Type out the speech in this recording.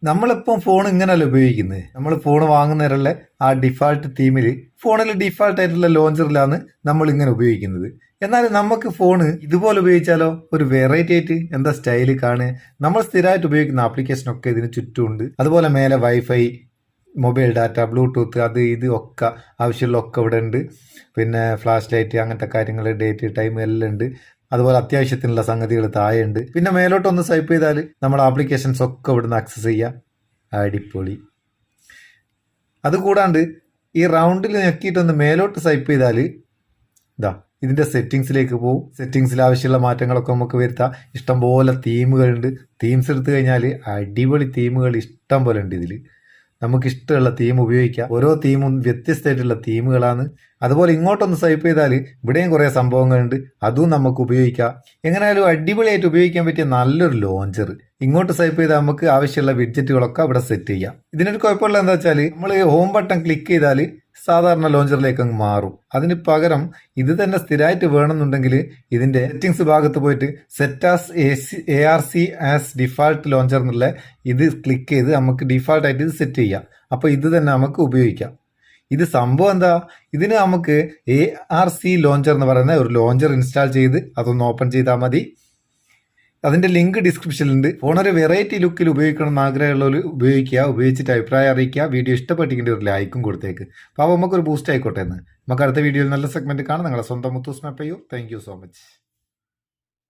നമ്മളിപ്പം ഫോൺ ഇങ്ങനെയല്ല ഉപയോഗിക്കുന്നത്. നമ്മൾ ഫോൺ വാങ്ങുന്നവരല്ലേ ആ ഡിഫാൾട്ട് തീമിൽ ഫോണിൽ ഡിഫാൾട്ട് ആയിട്ടുള്ള ലോഞ്ചറിലാണ് നമ്മൾ ഇങ്ങനെ ഉപയോഗിക്കുന്നത്. എന്നാൽ നമുക്ക് ഫോൺ ഇതുപോലെ ഉപയോഗിച്ചാലോ, ഒരു വെറൈറ്റി ആയിട്ട് എന്താ സ്റ്റൈല് കാണുക. നമ്മൾ സ്ഥിരമായിട്ട് ഉപയോഗിക്കുന്ന ആപ്ലിക്കേഷനൊക്കെ ഇതിന് ചുറ്റുമുണ്ട്. അതുപോലെ മേലെ വൈഫൈ, മൊബൈൽ ഡാറ്റ, ബ്ലൂടൂത്ത്, അത് ഇത് ഒക്കെ ആവശ്യമുള്ള ഒക്കെ ഇവിടെ ഉണ്ട്. പിന്നെ ഫ്ലാഷ് ലൈറ്റ്, അങ്ങനത്തെ കാര്യങ്ങൾ, ഡേറ്റ്, ടൈം എല്ലാം ഉണ്ട്. അതുപോലെ അത്യാവശ്യത്തിനുള്ള സംഗതികൾ താഴെയുണ്ട്. പിന്നെ മേലോട്ടൊന്ന് സ്വൈപ്പ് ചെയ്താൽ നമ്മുടെ ആപ്ലിക്കേഷൻസ് ഒക്കെ ഇവിടുന്ന് ആക്സസ് ചെയ്യാം. അടിപൊളി. അതുകൂടാണ്ട് ഈ റൗണ്ടിൽ ഞെക്കിയിട്ടൊന്ന് മേലോട്ട് സ്വൈപ്പ് ചെയ്താൽ ഇതാ ഇതിൻ്റെ സെറ്റിങ്സിലേക്ക് പോകും. സെറ്റിങ്സിൽ ആവശ്യമുള്ള മാറ്റങ്ങളൊക്കെ നമുക്ക് വരുത്താം. ഇഷ്ടംപോലെ തീമുകളുണ്ട്. തീംസ് എടുത്തു കഴിഞ്ഞാൽ അടിപൊളി തീമുകൾ ഇഷ്ടം പോലെ ഉണ്ട് ഇതിൽ. നമുക്ക് ഇഷ്ടമുള്ള തീം ഉപയോഗിക്കാം. ഓരോ തീമും വ്യത്യസ്തമായിട്ടുള്ള തീമുകളാണ്. അതുപോലെ ഇങ്ങോട്ടൊന്ന് സ്വൈപ്പ് ചെയ്താൽ ഇവിടെയും കുറേ സംഭവങ്ങളുണ്ട്, അതും നമുക്ക് ഉപയോഗിക്കാം. എങ്ങനെയായാലും അടിപൊളിയായിട്ട് ഉപയോഗിക്കാൻ പറ്റിയ നല്ലൊരു ലോഞ്ചർ. ഇങ്ങോട്ട് സ്വൈപ്പ് ചെയ്താൽ നമുക്ക് ആവശ്യമുള്ള വിഡ്ജറ്റുകളൊക്കെ ഇവിടെ സെറ്റ് ചെയ്യാം. ഇതിനൊരു കുഴപ്പമുള്ള എന്താ വെച്ചാൽ നമ്മൾ ഹോം ബട്ടൺ ക്ലിക്ക് ചെയ്താൽ സാധാരണ ലോഞ്ചറിലേക്ക് അങ്ങ് മാറും. അതിന് പകരം ഇത് തന്നെ സ്ഥിരമായിട്ട് വേണമെന്നുണ്ടെങ്കിൽ ഇതിൻ്റെ സെറ്റിങ്സ് ഭാഗത്ത് പോയിട്ട് set as ARC as default launcher എന്നുള്ള ഇത് ക്ലിക്ക് ചെയ്ത് നമുക്ക് ഡിഫാൾട്ടായിട്ട് ഇത് സെറ്റ് ചെയ്യാം. അപ്പോൾ ഇത് തന്നെ നമുക്ക് ഉപയോഗിക്കാം. ഇത് സംഭവം എന്താ, ഇതിന് നമുക്ക് ARC ലോഞ്ചർ എന്ന് പറയുന്ന ഒരു ലോഞ്ചർ ഇൻസ്റ്റാൾ ചെയ്ത് അതൊന്ന് ഓപ്പൺ ചെയ്താൽ മതി. അതിൻ്റെ ലിങ്ക് ഡിസ്ക്രിപ്ഷനിലുണ്ട്. ഫോണൊരു വെറൈറ്റി ലുക്കിൽ ഉപയോഗിക്കണം എന്ന് ആഗ്രഹമുള്ളവർ ഉപയോഗിക്കുക. ഉപയോഗിച്ചിട്ട് അഭിപ്രായം അറിയിക്കുക. വീഡിയോ ഇഷ്ടപ്പെട്ടിട്ട് ഒരു ലൈക്കും കൊടുത്തേക്ക്. അപ്പോൾ നമുക്കൊരു ബൂസ്റ്റ് ആയിക്കോട്ടെ എന്ന്. നമുക്ക് അടുത്ത വീഡിയോയിൽ നല്ല സെഗ്മെൻറ്റ് കാണാം. നിങ്ങളുടെ സ്വന്തം Muthoos Meppayur. Thank you so much.